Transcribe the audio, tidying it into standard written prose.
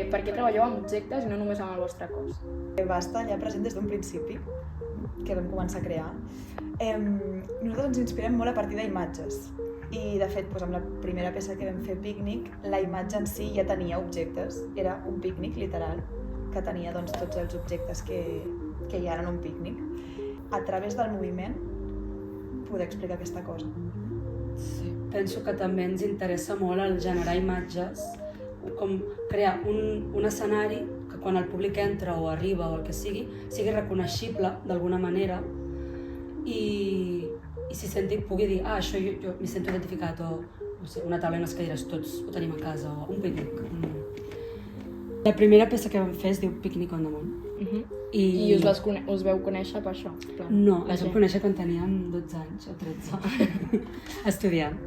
Per què treballeu amb objectes i no només amb el vostre cos? Va estar allà present des d'un principi, que vam començar a crear. Nosaltres ens inspirem molt a partir d'imatges. I, de fet, amb la primera peça que vam fer, Pícnic, la imatge en si ja tenia objectes. Era un pícnic, literal, que tenia tots els objectes que hi ha en un pícnic. A través del moviment, poder explicar aquesta cosa. Sí. Penso que també ens interessa molt el generar imatges, com crear un escenari que quan el públic entra o arriba o el que sigui reconeixible d'alguna manera i si pugui dir, això jo m'hi sento identificat, o no sé, una taula i unes cadires, tots ho tenim a casa, o un pícnic. La primera peça que vam fer es diu Picnic on the Moon. I us veu conèixer per això? No, ens vam conèixer quan teníem 12 anys o 13, estudiant.